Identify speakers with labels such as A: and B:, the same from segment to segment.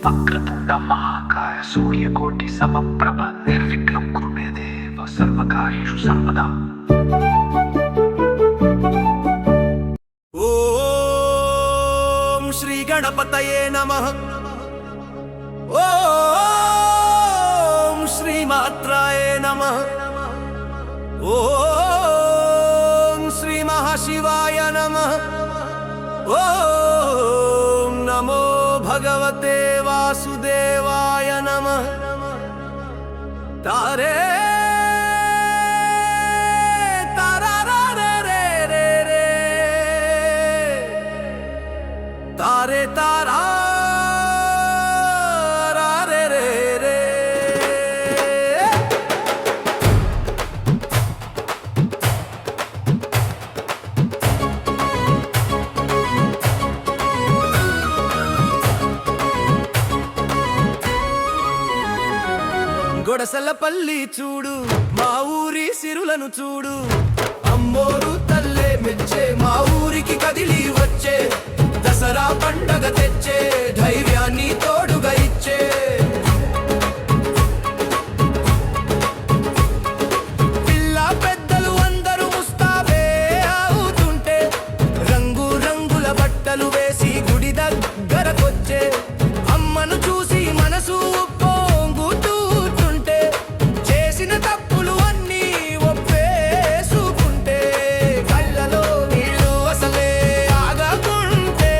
A: వక్రతుండ మహాకాయ సూర్యకోటి సమప్రభ నిర్విఘ్నం కురు మే దేవ సర్వకార్యేషు సర్వదా.
B: ఓం శ్రీ గణపతయే నమః. ఓం శ్రీ మాత్రాయే నమః. ఓం శ్రీ మహాశివాయ నమః. ఓం నమో భగవతే వాసుదేవాయ నమః. తారే तारे तारा रा रे रे रे. గొడసలపల్లి చూడు, మా ఊరి సిరులను చూడు. అమ్మోరు తల్లే మెచ్చే, మా ఊరికి కదిలి వచ్చే. దసరా పండగ తెచ్చే, ధైర్యాన్ని తోడుగా ఇచ్చే. పిల్ల పెద్దలు అందరూ ముస్తాబే అవుతుంటే, రంగు రంగుల బట్టలు వేసి గుడి దగ్గరకొచ్చే. అమ్మను చూసి మనసు పొంగుతుంటే, చేసిన తప్పులు అన్నీ ఒప్పేసుకుంటే. కళ్ళలో నీళ్ళు అసలే ఆగకుంటే,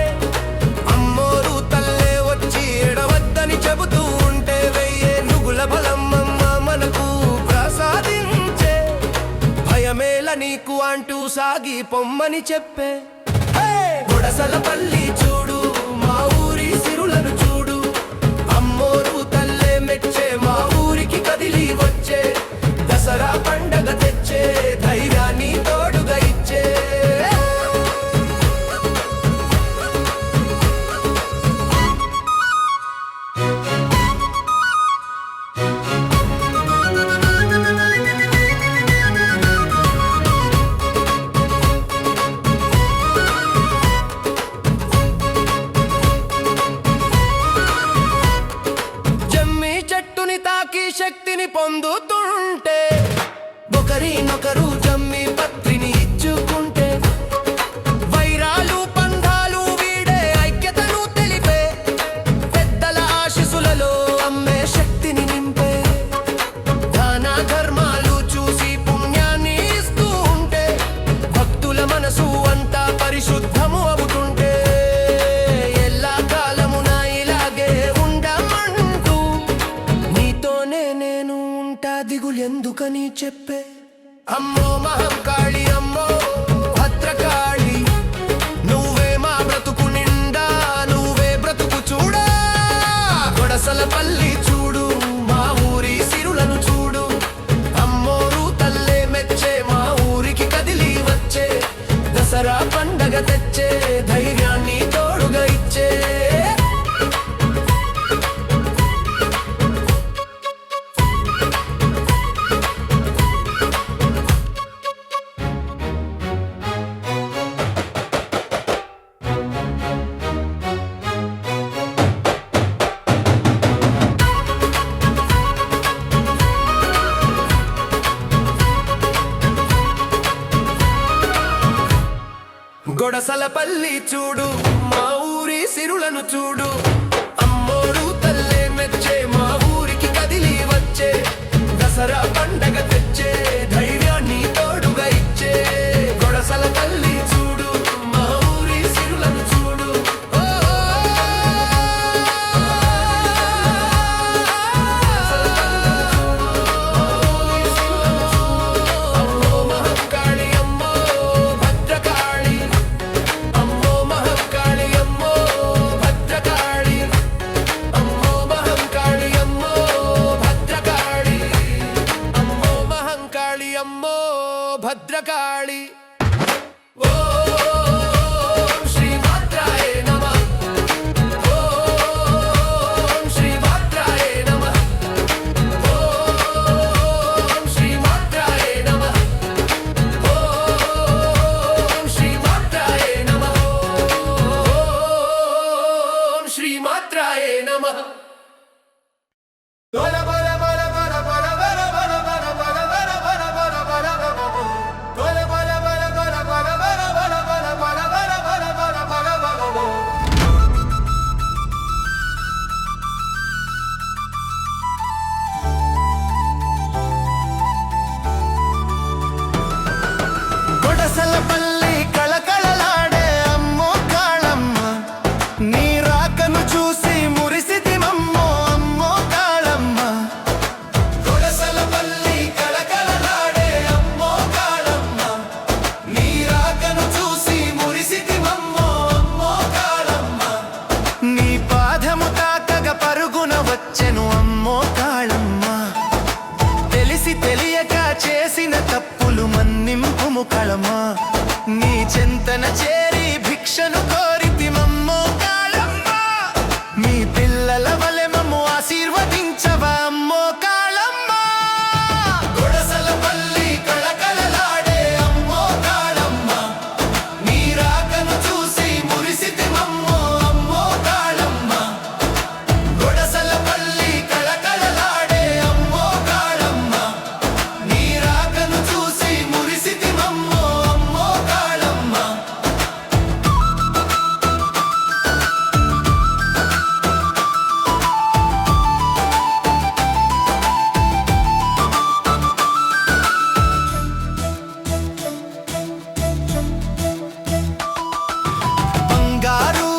B: అమ్మోరు తల్లే వచ్చి ఎడవద్దని చెబుతూ ఉంటే. వెయ్యే నుగుల బలమ్మమ్మ మనకు ప్రసాదించే. భయమేల నీకు అంటూ సాగి పొమ్మని చెప్పే. గుడసలపల్లి చూడు, మా ఊరి సిరులను చూడు. అమ్మోరు తల్లే మెచ్చే, మా ఊరికి కదిలి వచ్చే. దసరా పండగ తెచ్చే, ధైర్యాన్ని తోడుగా ఇచ్చే. జమ్మి చెట్టుని తాకి శక్తిని పొందుతుంటే, ఒకరినొకరు జమ్మి పత్రిని ఇచ్చుకుంటే. వైరాలు పంధాలు వీడే, ఐక్యతను తెలిపే. పెద్దల ఆశీస్సులలో అమ్మే శక్తిని నింపే. దాన ధర్మాలు చూసి పుణ్యాన్ని ఇస్తూ ఉంటే, భక్తుల మనసు అంతా పరిశుద్ధము అవుతుంటే. ఎల్లా కాలమున ఇలాగే ఉండమంటూ, నీతోనే నేను ఉంటా దిగులెందుకని చెప్పే. అమ్మో మహంకాళి, అమ్మో భద్రకాళి, నువ్వే మా బ్రతుకు నిండా, నువ్వే బ్రతుకు చూడా. గొడసలపల్లి చూడు, మా ఊరి సిరులను చూడు. అమ్మోరు తల్లే మెచ్చే, మా ఊరికి కదిలి వచ్చే. దసరా పండగ తెచ్చే, ధైర్యాన్ని తోడుగా ఇచ్చే. గొడసలపల్లి చూడు, మా ఊరి సిరులను చూడు. అమ్మోరు తల్లే మెచ్చే, మా ఊరికి కదిలి వచ్చే. దసరా పండగ తెచ్చే, ధైర్యాన్ని తోడుగా ఇచ్చే. గొడసలపల్లి చూడు, మా ఊరి సిరులను చూడు. అమ్మో మహంకాళి, అమ్మో భద్రకాళి, అమ్మో మహంకాళి, అమ్మో భద్రకాళి. కొడసలపల్లి కళకళలాడే అమ్మో కాళమ్మ నీ రాకను చూసి మురిసితిమమ్మో అమ్మో కాళమ్మ కొడసలపల్లి కళకళలాడే అమ్మో కాళమ్మ నీ రాకను చూసి మురిసితిమమ్మో అమ్మో కాళమ్మ నీ పాదము తాకగ పరుగున వచ్చెను అమ్మో కాళమ్మ తెలిసి తెలియక చేసిన తప్పులు మన్నింపుము కళమ్మ నీ చింతన చేరి భిక్షను కోరితిమమ్మో కాళమ్మ మీ పిల్లల వలె మమ్ము ఆశీర్వదించవా అమ్మో కాళమ్మ కొడసలపల్లి కళకళలాడే అమ్మో కాళమ్మ నీ రాకను చూసి మురిసితిమమ్మో అమ్మో కాళమ్మ కొడసలపల్లి కళకళలాడే అమ్మో కాళమ్మ నీ రాకను చూసి మురిసితిమమ్మో అమ్మో కాళమ్మ బంగారు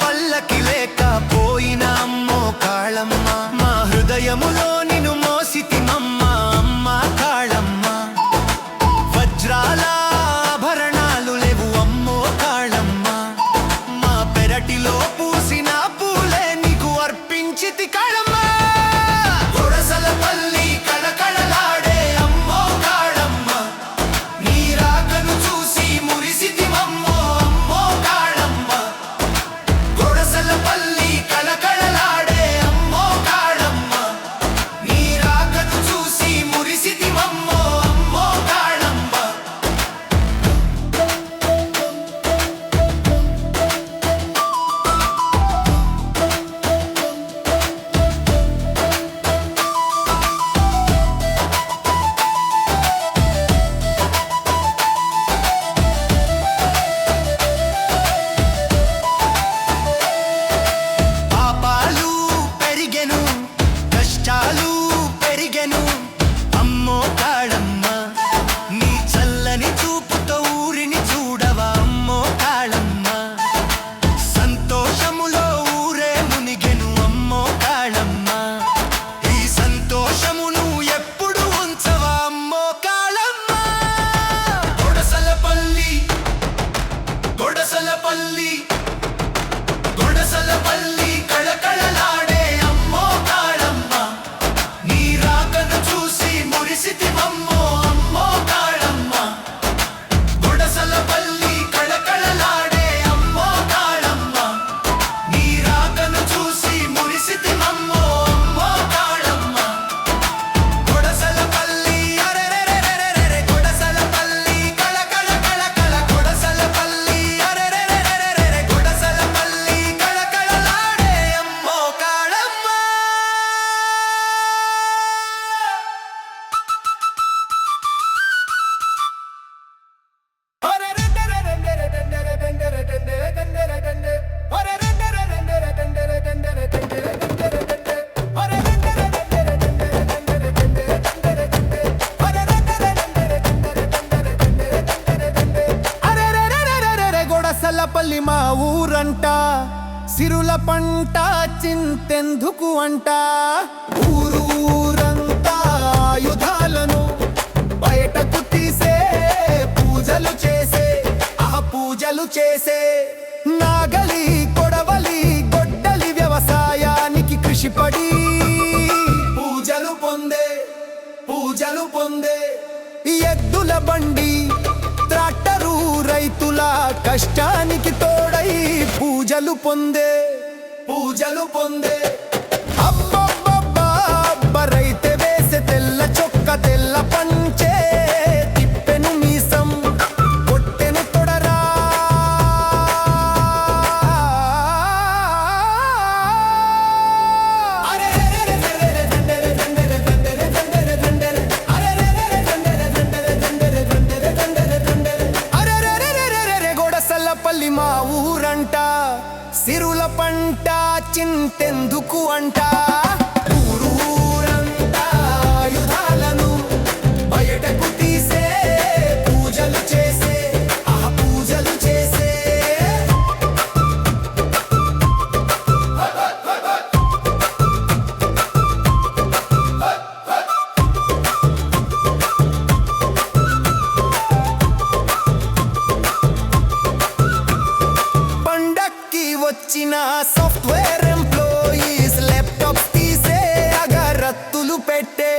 B: పల్లకి లేక పోయిన అమ్మో కాళమ్మ మా హృదయములో నిన్ను మోసితిమమ్మ అమ్మ కాళమ్మ వజ్రాల ఆభరణాలు లేవు అమ్మో కాళమ్మ మా పెరటిలో పూసిన పూలే నీకు అర్పించితి కాళమ్మ కొడసలపల్లి కళకళలాడే అమ్మో కాళమ్మ నీ రాకను చూసి మురిసితిమమ్మో అమ్మో కాళమ్మ కొడసలపల్లి కళకళలాడే అమ్మో కాళమ్మ నీ రాకను చూసి మురిసితిమమ్మో అమ్మో కాళమ్మ పాపాలు పెరిగెను కష్టాలు పెరిగెను అమ్మో కాళమ్మ నీ చల్లని చూపుతో ఊరిని చూడవా అమ్మో కాళమ్మ సంతోషములో ఊరే మునిగెను అమ్మో కాళమ్మ ఈ సంతోషమును ఎప్పుడు ఉంచవా అమ్మో కాళమ్మ కొడసలపల్లి కొడసలపల్లి కొడసలపల్లి కళకళలాడే అమ్మో కాళమ్మ నీ రాకను చూసి మురిసితిమమ్మో అమ్మో కాళమ్మ కొడసలపల్లి కళకళలాడే అమ్మో కాళమ్మ నీ రాకను చూసి మురిసితిమమ్మో అమ్మో కాళమ్మ కొడసలపల్లి అరెరెరెరెరెరె కొడసలపల్లి కళకళ కళకళ కొడసలపల్లి అరెరెరెరెరెరె కొడసలపల్లి కళకళలాడే అమ్మో కాళమ్మ గొడసలపల్లి మా ఊరంట సిరుల పంట చింతెందుకు అంట ఊరంతా ఆయుధాలను బయటకు తీసే పూజలు చేసే పూజలు చేసే నాగలి కొడవలి గొడ్డలి వ్యవసాయానికి కృషిపడి పూజలు పొందే ఎద్దుల బండి ట్రాక్టరు రైతుల కష్టానికి తోడై పూజలు పొందే అబ్బబ్బబ్బా అబ్బ రైతే వేసే తెల్ల చొక్క తెల్ల పంచే తిప్పెను మీసం కొట్టెను తొడరా అరే చింతెందుకు అంట ఊరూరంతా ఆయుధాలను బయటకు తీసే పూజలు చేసే పూజలు చేసే పండక్కి వచ్చిన సాఫ్ట్వేర్ ఎంప్లాయీస్ ల్యాప్టాప్స్ తీసే అగరత్తులు పెట్టే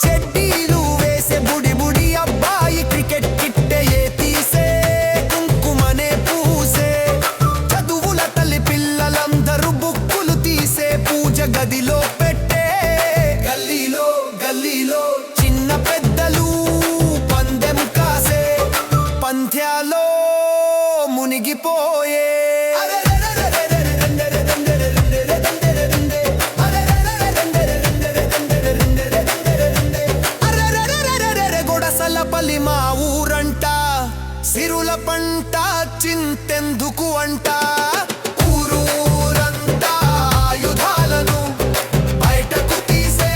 B: చెడ్డీలు వేసే బుడి బుడి అబ్బాయి క్రికెట్ కిట్టే తీసే కుంకుమనే పూసే చదువుల తల్లి పిల్లలందరూ బుక్కులు తీసే పూజ గదిలో పెట్టే గల్లీలో గల్లీలో చిన్న పెద్దలు పందెం కాసే పంథ్యాలో మునిగిపోయే గొడసలపల్లి మా ఊరంట సిరుల పంట చింతెందుకు అంట ఊరూరంతా ఆయుధాలను బయటకు తీసే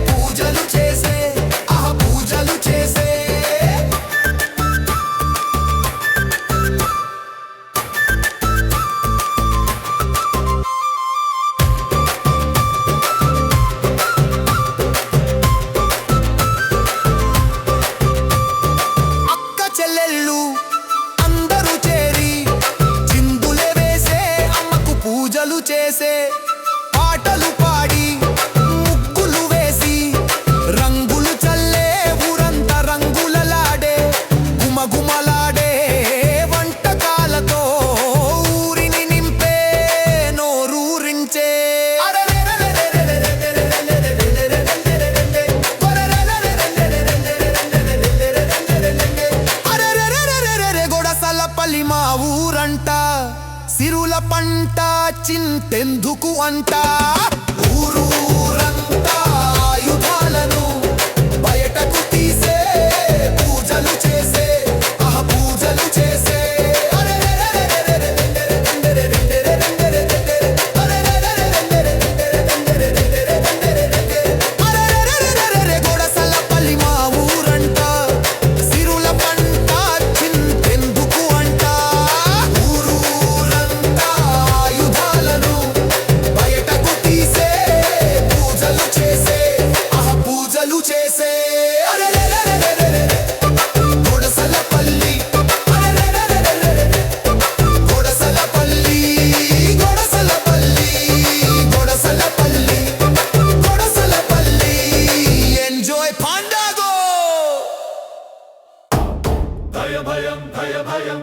B: పూజలు చేసే పూజలు చేసే చెల్లెళ్ళు అందరూ చేరి చిందులే వేసే అమ్మకు పూజలు చేసే పాటలు పాడి ముగ్గులు వేసి రంగులు చల్లే ఊరంతా రంగులలాడే గుమగుమలాడే వంటకాలతో ఊరిని నింపే నోరూరించే గొడసలపల్లి మా ఊరంట సిరుల పంట చింతెందుకు అంట ఊరూరంతా ఆయుధాలను బయటకు తీసే పూజలు చేసే పూజలు చేసే గొడసలపల్లి మా ఊరంట సిరుల పంట చింతెందుకు అంట ఊరూరంతా ఆయుధాలను బయటకు తీసే పూజలు చేసే పూజలు చేసే గొడసలపల్లి గొడసలపల్లి గొడసలపల్లి గొడసలపల్లి గొడసలపల్లి ఎంజాయ్ పండగో
A: భయ భయం భయ భయం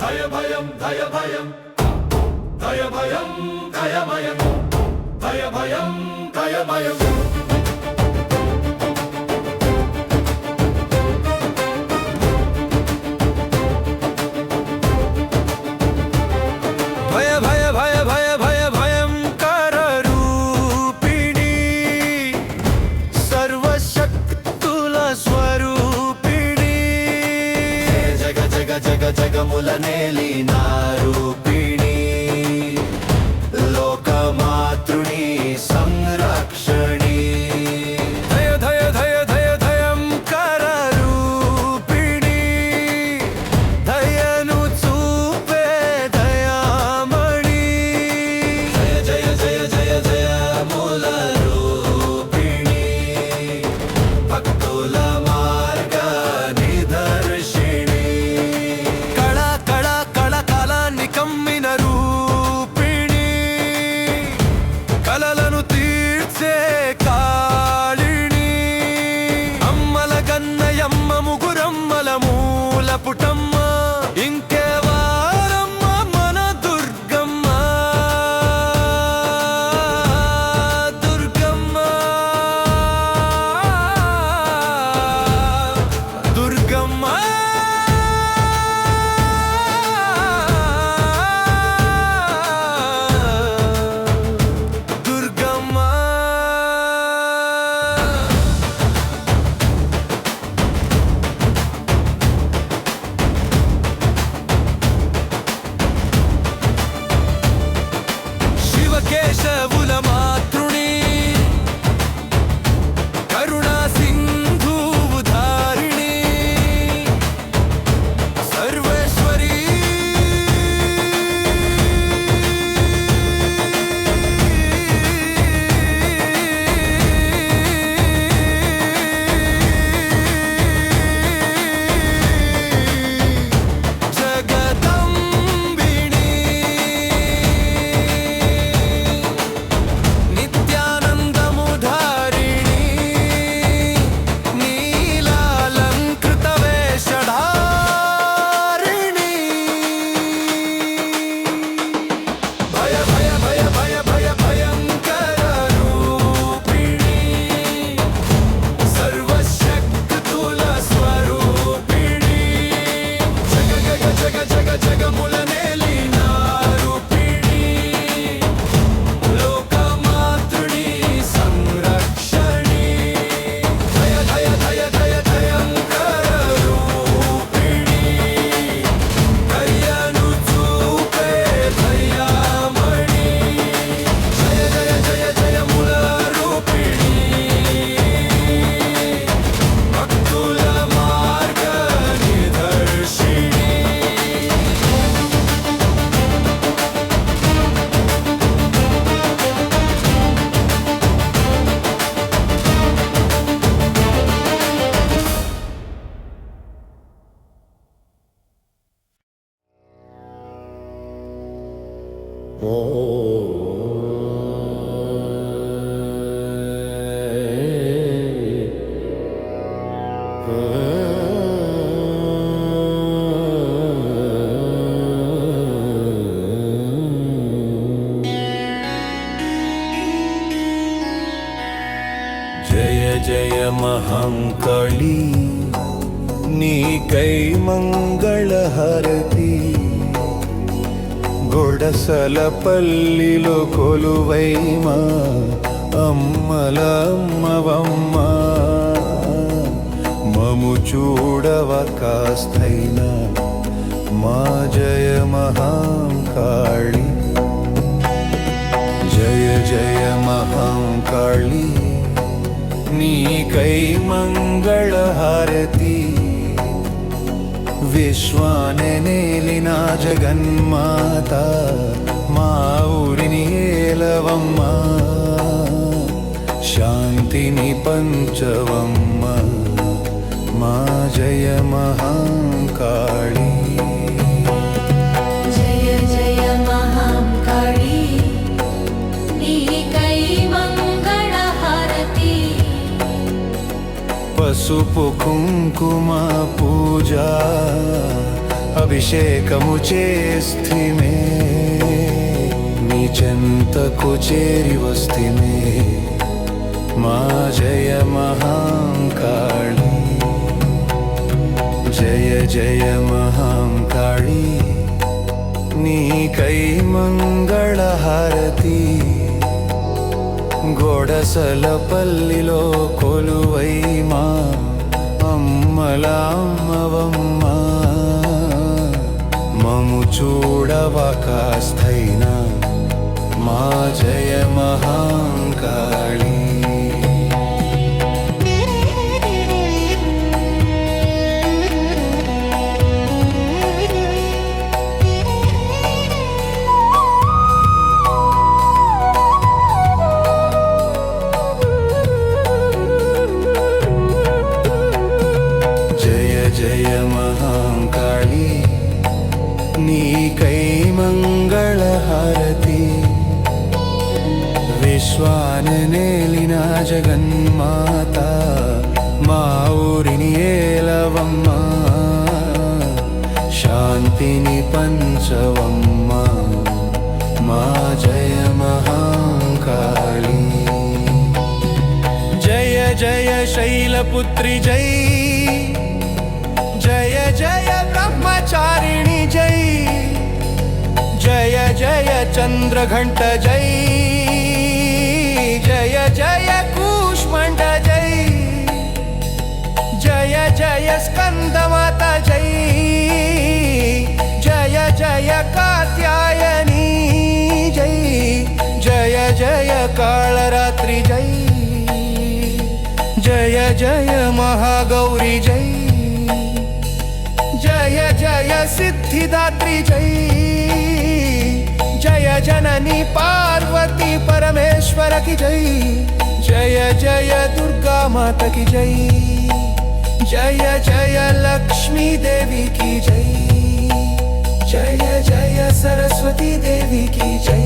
A: భయ భయం భయ భయం భయ భయం భయమయం భయ భయం భయమయం
B: భయ భయ భయ భయ భయ భయంకర రూపిణి సర్వశక్తుల స్వరూపిణి
A: జగ జగ జగ జగముల నేలిన రూపిణి లోకమాతృని సంరక్షణి
B: కేశవుల మాతృణి కరుణా సింధువు ధారిణి సర్వేశ్వరి జగదంబిని నిత్యానందము ధారిణి నీలాలంకృత వేషధారిణి భయ భయ భయ భయ భయ భయంకర రూపిణి సర్వశక్తుల స్వరూపిణి జగ జగ జగ జగ జగముల నేలిన రూపిణి లోకమాతృణి సంరక్షణి దయ దయ దయ దయ దయంకర రూపిణి దయను చూపే దయామణి జయ జయ జయ జయముల రూపిణి భక్తుల మార్గ నిదర్శిని జయ జయ మహాంకాళి నీకై మంగళహారతి గొడసలపల్లిలో కొలువైమా అమ్మల అమ్మవమ్మ మము చూడవ కాస్తైనా మా జయ మహాంకాళి జయ జయ మహాంకాళి నీకై మంగళహారతి విశ్వాన్ని నేలిన జగన్మాత మా ఊరిని ఏలవమ్మ శాంతిని పంచవమ్మ మా జయ మహాంకాళి
C: జయ జయ మహాంకాళి నీకై మంగళహారతి
B: పసుపు కుంకుమ పూజ అభిషేకము చేస్తిమే నీ చెంతకు చేరి వస్తిమే మా జయ మహాంకాళి జయ జయ మహాంకాళి నీకై మంగళహారతి గొడసలపల్లిలో కొలువై మా అమ్మల అమ్మవమ్మ మము చూడవ కాస్తైనా మా జయ మహాంకాళి జయ మహాంకాళి నీకై మంగళహారతి విశ్వాన్ని నేలిన జగన్మాత మా ఊరిని ఏలవమ్మ శాంతిని పంచవమ్మ మా జయ మహాంకాళి జయ జయ శైలపుత్రి జై జయ జయ బ్రహ్మచారిణి జై జయ జయ చంద్రఘంట జై జయ జయ కూష్మండ జై జయ జయ స్కందమాత జై జయ జయ కాత్యాయని జై జయ ಜಯ ಕಾಳರಾತ್ರಿ ಜೈ, ಜಯ ಜಯ ಮಹಾಗೌರಿ ಜೈ, ಜಯ ಜಯ ಸಿದ್ಧಿದಾತ್ರಿ ಜೈ, जय जननी पार्वती परमेश्वर की जय, जय जय दुर्गा माता की जय, जय जय लक्ष्मी देवी की जय, जय जय सरस्वती देवी की जय।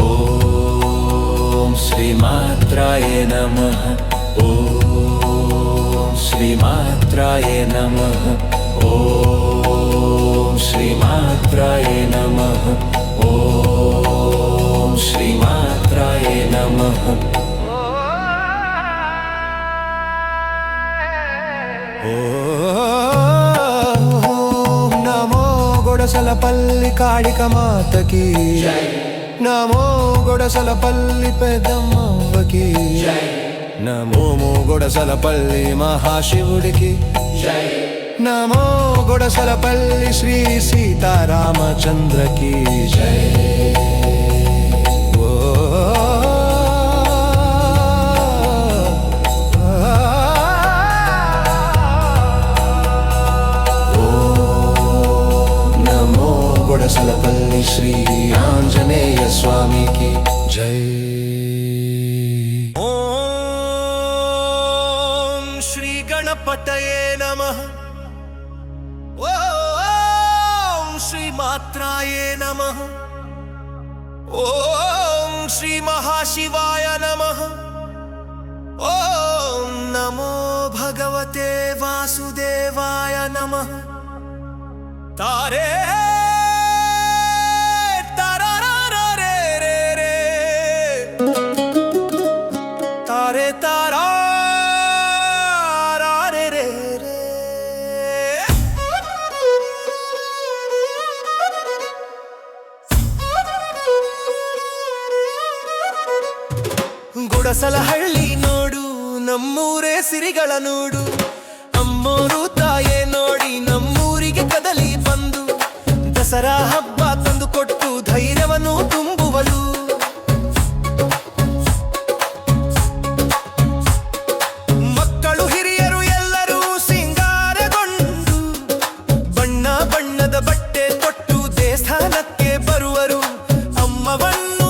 B: ओम श्री मात्राय नमः, ओम श्री मात्राय नमः, ओम श्री मात्राय नमः, ओम श्री मात्राय नमः। ओम नमो गोडसलपल्ली काळिका माता की जय, नमो गोडसलपल्ली पेदम्मव्व की जय, नमो गोडसलपल्ली महाशिवुडिकी जय, नमो गोडसलपल्ली श्री सीतारामचंद्र की जय। नमो गोडसलपल्ली श्री आंजनेय स्वामी की जय। ओम श्री गणपतये नमः, ओम श्री मात्राय नमः, ओम श्री महाशिवाय नमः, ओम नमो भगवते वासुदेवाय नमः। तारे तारारे रे रे, तारे तारा ಗುಡಸಲಹಳ್ಳಿ ನೋಡು, ನಮ್ಮೂರೇ ಸಿರಿಗಳ ನೋಡು, ಅಮ್ಮೋರು ತಾಯೇ ನೋಡಿ ನಮ್ಮೂರಿಗೆ ಕದಲಿ ಬಂದು, ದಸರಾ ಹಬ್ಬ ತಂದು ಕೊಟ್ಟು ಧೈರ್ಯವನ್ನು ತುಂಬುವಳು. ಮಕ್ಕಳು ಹಿರಿಯರು ಎಲ್ಲರೂ ಸಿಂಗಾರಗೊಂಡು ಬಣ್ಣ ಬಣ್ಣದ ಬಟ್ಟೆ ತೊಟ್ಟು ದೇವಸ್ಥಾನಕ್ಕೆ ಬರುವರು. ಅಮ್ಮವನ್ನು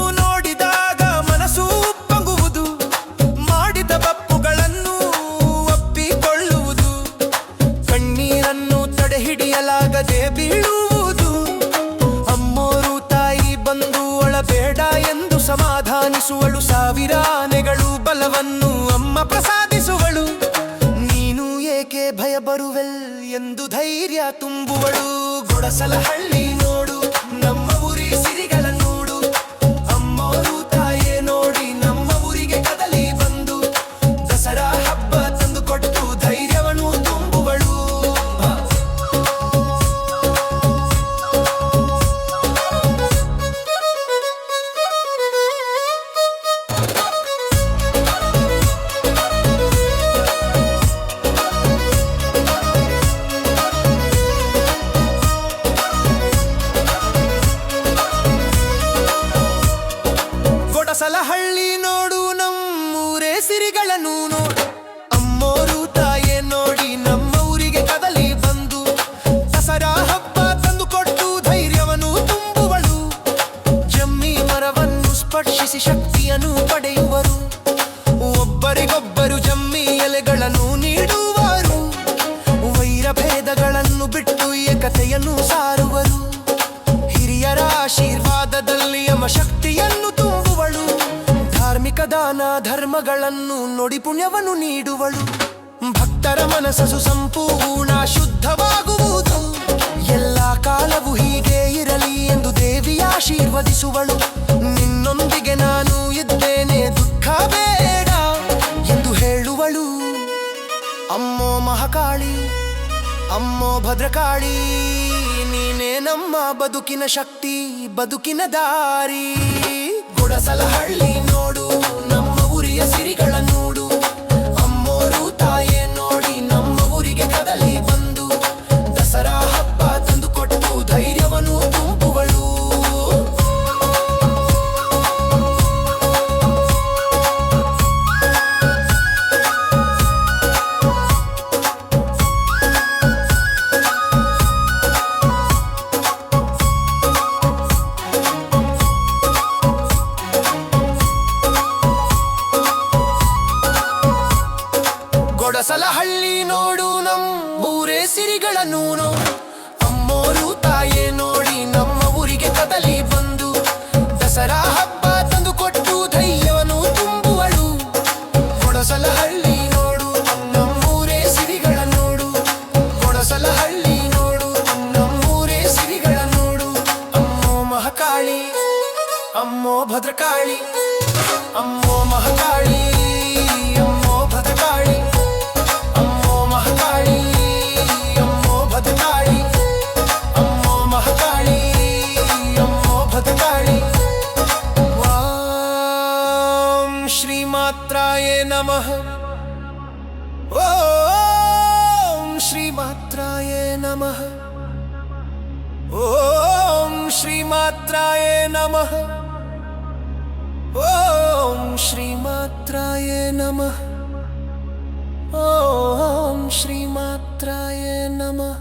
B: ಹಿಡಿಯಲಾಗದೆ ಬೀಳುವುದು. ಅಮ್ಮೋರು ತಾಯಿ ಬಂದು ಒಳಬೇಡ ಎಂದು ಸಮಾಧಾನಿಸುವಳು. ಸಾವಿರ ಆನೆಗಳು ಬಲವನ್ನು ಅಮ್ಮ ಪ್ರಸಾದಿಸುವಳು. ನೀನು ಏಕೆ ಭಯ ಬರುವೆಲ್ ಎಂದು ಧೈರ್ಯ ತುಂಬುವಳು. ಗುಡಸಲಹಳ್ಳಿ ನೋಡು, ನಮ್ಮ ಊರಿ ಸಿರಿಗಳ ನೋಡು, ಅಮ್ಮೋರು ತಾಯೇ ನೋಡಿ ನಮ್ಮ ಊರಿಗೆ ಕದಲಿ ಬಂದು, ದಸರಾ ಹಬ್ಬ ತಂದು ಕೊಟ್ಟು ಧೈರ್ಯವನ್ನು ತುಂಬುವಳು. ಗುಡಸಲಹಳ್ಳಿ ನೋಡು, ನಮ್ಮೂರೇ ಸಿರಿಗಳನ್ನು ನೋಡು, ಅಮ್ಮೋರು ತಾಯೇ ನೋಡಿ ನಮ್ಮ ಊರಿಗೆ ಕದಲಿ ಬಂದು, ದಸರಾ ಹಬ್ಬ ತಂದು ಕೊಟ್ಟು ಧೈರ್ಯವನ್ನು ತುಂಬುವಳು. ಜಮ್ಮಿ ಮರವನ್ನು ಸ್ಪರ್ಶಿಸಿ ಶಕ್ತಿಯನ್ನು ಪಡೆಯುವರು. ಒಬ್ಬರಿಗೊಬ್ಬರು ಜಮ್ಮಿ ಎಲೆಗಳನ್ನು ನೀಡುವರು. ವೈರ ಭೇದಗಳನ್ನು ಬಿಟ್ಟು ಏಕತೆಯನ್ನು ಸಾರುವರು. ಹಿರಿಯರ ಆಶೀರ್ವಾದದಲ್ಲಿ ಯಮ ಶಕ್ತಿಯನ್ನು ತುಂಬುವಳು. ಧಾರ್ಮಿಕ ದಾನ ಧರ್ಮಗಳನ್ನು ನುಡಿ ಪುಣ್ಯವನ್ನು ನೀಡುವಳು. ಭಕ್ತರ ಮನಸ್ಸು ಸಂಪೂರ್ಣ ಶುದ್ಧವಾಗುವುದು. ಎಲ್ಲ ಕಾಲವೂ ಹೀಗೆ ಇರಲಿ ಎಂದು ದೇವಿ ಆಶೀರ್ವದಿಸುವಳು. ನಿನ್ನೊಂದಿಗೆ ನಾನು ಇದ್ದೇನೆ, ದುಃಖ ಬೇಡ ಎಂದು ಹೇಳುವಳು. ಅಮ್ಮೋ ಮಹಾಕಾಳಿ, ಅಮ್ಮೋ ಭದ್ರಕಾಳಿ, ನೀನೇ ನಮ್ಮ ಬದುಕಿನ ಶಕ್ತಿ, ಬದುಕಿನ ದಾರಿ. ಗುಡಸಲಹಳ್ಳಿ ನೋಡು, ನಮ್ಮ ಊರಿಯ ಸಿರಿಗಳ ನೋಡು, ಅಮ್ಮೋರು ತಾಯೇ ನೋಡಿ ನಮ್ಮ ಊರಿಗೆ ಕದಲಿ ಬಂದು, ದಸರಾ ಹಬ್ಬ ತಂದು ಕೊಟ್ಟು ಧೈರ್ಯವನ್ನು ತುಂಬುವಳು. ಗೊಡಸಲಹಳ್ಳಿ ನೋಡು ನಮ್ಮೂರೇ ಸಿರಿಗಳನ್ನು ನೋಡು ಅಮ್ಮೋರು ತಾಯೇ ನೋಡಿ ನಮ್ಮ ಊರಿಗೆ ಕದಲಿ ಬಂದು ದಸರಾ ಹಬ್ಬ ತಂದು ಕೊಟ್ಟು ಧೈರ್ಯವನ್ನು ತುಂಬುವಳು ಗೊಡಸಲಹಳ್ಳಿ ನೋಡು ನಮ್ಮೂರೇ ಸಿರಿಗಳ ನೋಡು ಗೊಡಸಲಹಳ್ಳಿ ನೋಡು ನಮ್ಮೂರೇ ಸಿರಿಗಳ ನೋಡು ಅಮ್ಮೋ ಮಹಾಕಾಳಿ ಅಮ್ಮೋ ಭದ್ರಕಾಳಿ ಅಮ್ಮೋ ಮಹಾಕಾಳಿ ಅಮ್ಮೋ ಭದ್ರಕಾಳಿ ಅಮ್ಮೋ ಮಹಾಕಾಳಿ ಅಮ್ಮೋ ಭದ್ರಕಾಳಿ ಅಮ್ಮೋ ಮಹಾಕಾಳಿ ಅಮ್ಮೋ ಭದ್ರಕಾಳಿ ಓಂ ಶ್ರೀಮಾತ್ರಾಯ ನಮಃ ಓಂ ಶ್ರೀಮಾತ್ರಾಯ ನಮಃ ಓಂ ಶ್ರೀಮಾತ್ರಾಯ ನಮಃ ಓಂ ಶ್ರೀಮಾತ್ರಾಯ ನಮಃ ಓಂ ಶ್ರೀಮಾತ್ರಾಯ ನಮಃ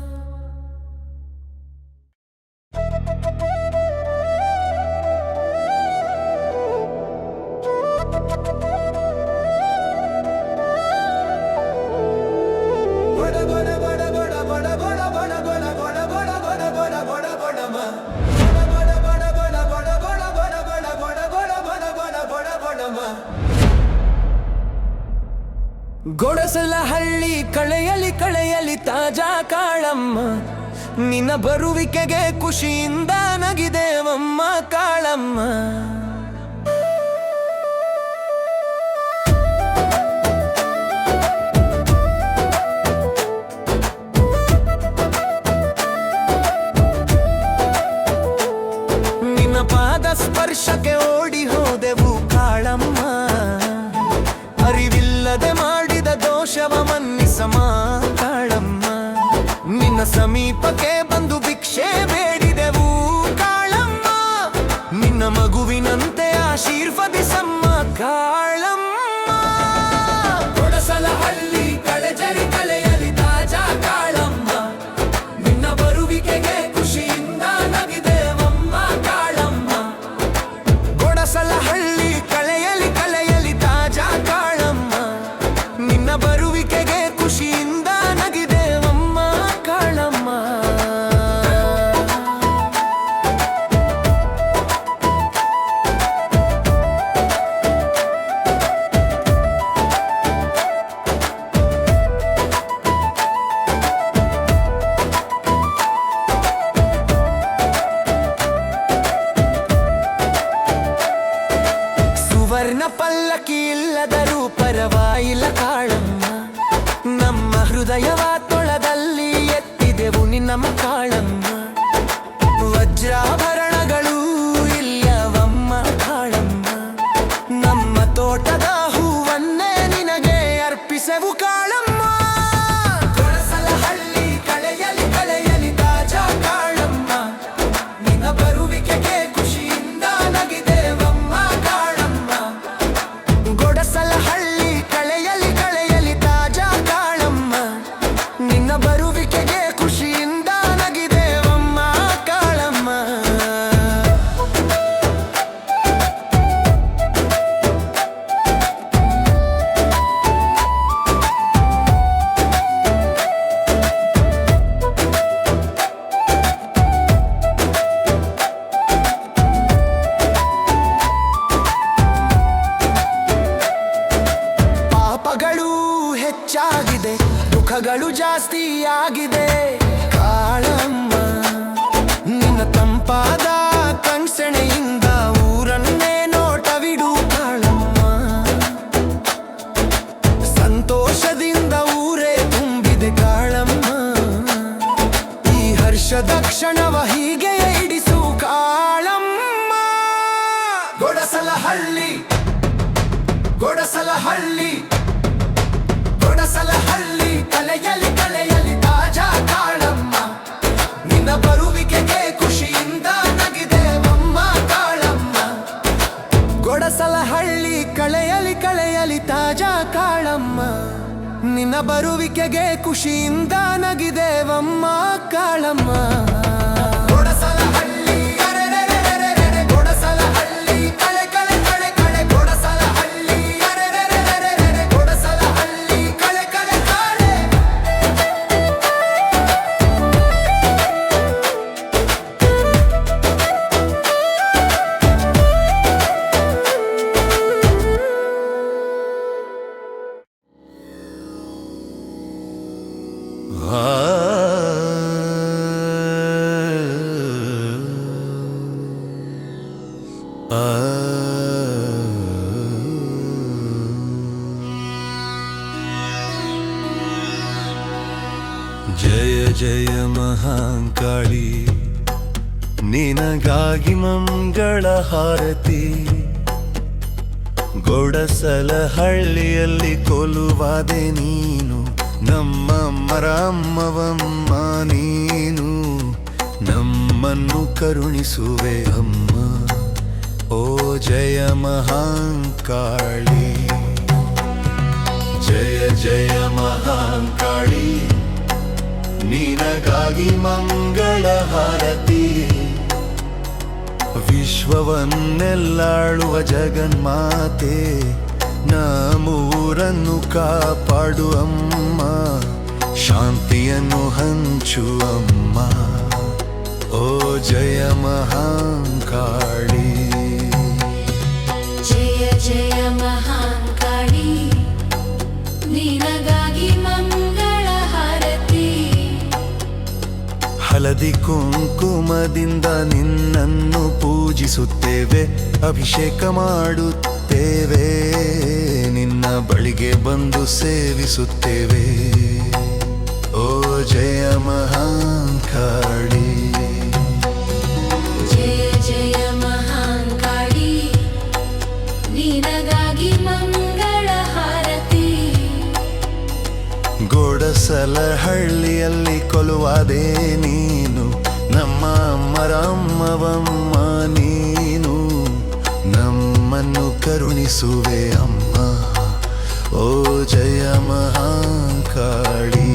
B: ಗೊಡಸಲಹಳ್ಳಿ ಕಳೆಯಲಿ ಕಳೆಯಲಿ ತಾಜಾ ಕಾಳಮ್ಮ ನಿನ್ನ ಬರುವಿಕೆಗೆ ಖುಷಿಯಿಂದ ನಗಿದೇವಮ್ಮ ಕಾಳಮ್ಮ ನಿನ್ನ ಪಾದ ಸ್ಪರ್ಶಕ್ಕೆ ಓಡಿ ಹೋದೆವು ಕಾಳಮ್ಮ ಅರಿವಿಲ್ಲದೆ ಮಾಡಿದ ದೋಷವ ಮನ್ನಿಸಮ ಕಾಳಮ್ಮ ನಿನ್ನ ಸಮೀಪಕ್ಕೆ ಬಂದು ಭಿಕ್ಷೆ ಬೇಡಿದೆವು ಕಾಳಮ್ಮ ನಿನ್ನ ಮಗುವಿನಂತೆ ಆಶೀರ್ವದಿಸಮ್ಮ ಕಾಳಮ್ಮ ಗೊಡಸಲಹಳ್ಳಿ ಕಳೆಜರಿ ಕಲೆಯಲಿ ತಾಜಾ ಕಾಳಮ್ಮ ನಿನ್ನ ಬರುವಿಕೆಗೆ ಖುಷಿಯಿಂದ ನಗಿದೇವಮ್ಮ ಕಾಳಮ್ಮ ಗೊಡಸಲಹಳ್ಳಿ ಕಳೆಯಲಿ ಕಲೆಯಲಿ ತಾಜಾ ಕಾಳಮ್ಮ ನಿನ್ನ ಬರುವಿಕೆಗೆ ಖುಷಿಯಿಂದ ನಗಿದೇವಮ್ಮ ಕಾಳಮ್ಮ ಸುವರ್ಣ ಪಲ್ಲಕ್ಕಿ ಇಲ್ಲದರೂ ಪರವಾಗಿಲ್ಲ ಕಾಳಮ್ಮ ನಮ್ಮ ಹೃದಯವ ತೊಳದಲ್ಲಿ ಎತ್ತಿದೆವು ನಿನ್ನ ಕಾಳಮ್ಮ ವಜ್ರಾಭರಣಗಳು ಇಲ್ಲವಮ್ಮ ಕಾಳಮ್ಮ ನಮ್ಮ ತೋಟದ ಹೂವನ್ನೇ ನಿನಗೆ ಅರ್ಪಿಸೆವು ಕಾಳಮ್ಮ ಗೊಡಸಲಹಳ್ಳಿ ಕಳೆಯಲಿ ಕಳೆಯಲಿ ತಾಜಾ ಕಾಳಮ್ಮ ನಿನ್ನ ಬರುವಿಕೆಗೆ ಖುಷಿಯಿಂದ ನಗಿದೇವಮ್ಮ ಕಾಳಮ್ಮ ಗೊಡಸಲಹಳ್ಳಿ ಕಳೆಯಲಿ ಕಳೆಯಲಿ ತಾಜಾ ಕಾಳಮ್ಮ ನಿನ್ನ ಬರುವಿಕೆಗೆ ಖುಷಿಯಿಂದ ನಗಿದೇವಮ್ಮ ಕಾಳಮ್ಮ ಪಾಪಗಳು ಹೆಚ್ಚಾಗಿದೆ ದುಃಖಗಳು ಜಾಸ್ತಿ ಆಗಿದೆ ಕಾಳಮ್ಮ ನಿನ್ನ ತಂಪಾದ ಕಣ್ಸೆಣೆಯಿಂದ ಊರನ್ನೇ ನೋಟವಿಡು ಕಾಳಮ್ಮ ಸಂತೋಷದಿಂದ ಊರೇ ತುಂಬಿದೆ ಕಾಳಮ್ಮ ಈ ಹರ್ಷದ ಕ್ಷಣವ ಹೀಗೆ ಇಡಿಸು ಕಾಳಮ್ಮ ಗೊಡಸಲಹಳ್ಳಿ ಗೊಡಸಲಹಳ್ಳಿ ಗೊಡಸಲಹಳ್ಳಿ ಕಲೆಯಲಿ ಕಲೆಯಲಿ ತಾಜಾ ಕಾಳಮ್ಮ ನಿನ್ನ ಬರುವಿಕೆಗೆ ಖುಷಿಯಿಂದ ನಗಿದೇವಮ್ಮ ಕಾಳಮ್ಮ ಗೊಡಸಲಹಳ್ಳಿ ಕಳೆಯಲಿ ಕಳೆಯಲಿ ತಾಜಾ ಕಾಳಮ್ಮ ನಿನ್ನ ಬರುವಿಕೆಗೆ ಖುಷಿಯಿಂದ ನಗಿದೇವಮ್ಮ ಕಾಳಮ್ಮ ಗೊಡಸಲಹಳ್ಳಿ ಅರೆರೆರೆರೆರೆರೆ, ಗೊಡಸಲಹಳ್ಳಿ ಕಳೆ ಕಳೆ ಕಳೆ ಕಳೆ ಗೊಡಸಲಹಳ್ಳಿ ಅರೆರೆರೆರೆರೆರೆ, ಗೊಡಸಲಹಳ್ಳಿ ಕಳೆ ಕಳೆ ಕಳೆ ಜಯ ಜಯ ಮಹಾಂಕಾಳಿ ನಿನಗಾಗಿ ಮಂಗಳ ಹಾರತಿ ಗೊಡಸಲಹಳ್ಳಿಯಲ್ಲಿ ಕೊಲುವಾದೆ ನೀನು ನಮ್ಮಮ್ಮರ ಅಮ್ಮವಮ್ಮ ನೀನು ನಮ್ಮನ್ನು ಕರುಣಿಸುವೆ ಅಮ್ಮ ಓ ಜಯ ಮಹಾಂಕಾಳಿ ಜಯ ಜಯ ಮಹಾಂಕಾಳಿ ನಿನಗಾಗಿ ಮಂಗಳ ಹಾರತಿ ವಿಶ್ವವನ್ನೆಲ್ಲಾಳುವ ಜಗನ್ಮಾತೆ ನಮ್ಮೂರನ್ನು ಕಾಪಾಡು ಅಮ್ಮ ಶಾಂತಿಯನ್ನು ಹಂಚು ಅಮ್ಮ ಓ ಜಯ ಮಹಾಂಕಾಳಿ
C: ಜಯ ಜಯ ಮಹಾಂಕಾಳಿ ನಿನಗಾಗಿ ಮಂಗಳ ಹಾರತಿ
B: ಹಳದಿ ಕುಂಕುಮದಿಂದ ನಿನ್ನನ್ನು ಪೂಜಿಸುತ್ತೇವೆ ಅಭಿಷೇಕ ಮಾಡುತ್ತೇವೆ ನಿನ್ನ ಬಳಿಗೆ ಬಂದು ಸೇವಿಸುತ್ತೇವೆ ಓ ಜಯ ಮಹಾಂಕಾಳಿ
C: ಜಯ ಜಯ ಮಹಾಂಕಾಳಿ ನಿನಗಾಗಿ ಮಂಗಳ ಹಾರತಿ
B: ಗೊಡಸಲಹಳ್ಳಿಯಲ್ಲಿ ಕೊಲುವಾದೆ ನೀನು ನಮ್ಮ ಅಮ್ಮರ ಅಮ್ಮವಮ್ಮ ನೀನು ನಮ್ಮನ್ನು ಕರುಣಿಸುವೆ ಅಮ್ಮ ಓ ಜಯ ಮಹಾಂಕಾಳಿ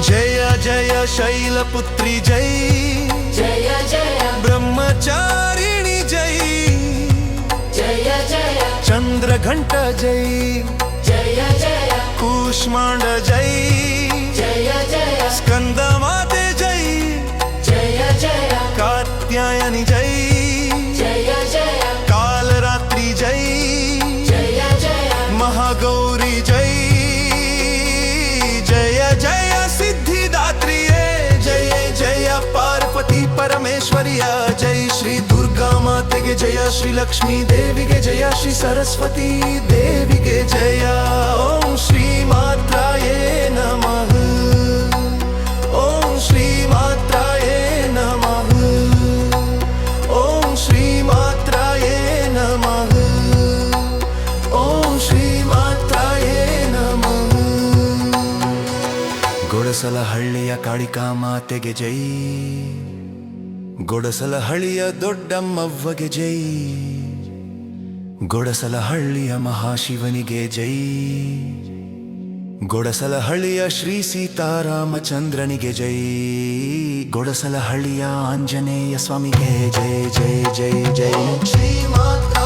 B: ಜಯ ಜಯ ಶೈಲಪುತ್ರಿ ಜೈ
C: ಜಯ ಜಯ
B: ಬ್ರಹ್ಮಚಾರಿಣಿ ಜೈ
C: ಜಯ ಜಯ
B: ಚಂದ್ರಘಂಟ ಜೈ
C: ಜಯ ಜಯ
B: ಕೂಷ್ಮಾಂಡ ಜೈ
C: ಜಯ ಜಯ
B: ಸ್ಕಂದ ಮಾತೆ ಜೈ
C: ಜಯ ಜಯ
B: ಕಾತ್ಯಾಯನಿ ಜೈ
C: ಜಯ ಜಯ
B: ಕಾಲರಾತ್ರಿ ಜೈ
C: ಜಯ ಜಯ
B: ಮಹಾಗೌರಿ ಜೈ ಜಯ ಜಯ ಸಿದ್ಧಿದಾತ್ರಿಯೇ ಜಯ ಜಯ ಪಾರ್ವತಿ ಪರಮೇಶ್ವರಿಯ ಜೈ ಶ್ರೀ ದುರ್ಗಾ ಮಾತೆಗೆ ಜಯ ಶ್ರೀ ಲಕ್ಷ್ಮೀ ದೇವಿಗೆ ಜಯ ಶ್ರೀ ಸರಸ್ವತಿ ದೇವಿಗೆ ಜಯ ಓಂ ಶ್ರೀ ಮಾತ್ರಾಯೇ ನಮಃ ಓಂ ಶ್ರೀ ಮಾತ್ರಾಯೇ ನಮಃ ಓಂ ಶ್ರೀ ಮಾತ್ರಾಯೇ ನಮಃ ಓಂ ಶ್ರೀ ಮಾತ್ರಾಯೇ ನಮಃ ಗೊಡಸಲಹಳ್ಳಿಯ ಕಾಳಿಕಾ ಮಾತೆಗೆ ಜೈ ಗೊಡಸಲಹಳ್ಳಿಯ ದೊಡ್ಡಮ್ಮವ್ವಗೆ ಜೈ ಗೊಡಸಲಹಳ್ಳಿಯ ಮಹಾಶಿವನಿಗೆ ಜೈ ಗೊಡಸಲಹಳ್ಳಿಯ ಶ್ರೀ ಸೀತಾರಾಮಚಂದ್ರನಿಗೆ ಜೈ ಗೊಡಸಲಹಳ್ಳಿಯ ಆಂಜನೇಯ ಸ್ವಾಮಿಗೆ ಜೈ ಜೈ ಜೈ ಜೈ ಶ್ರೀ ಮಾತಾ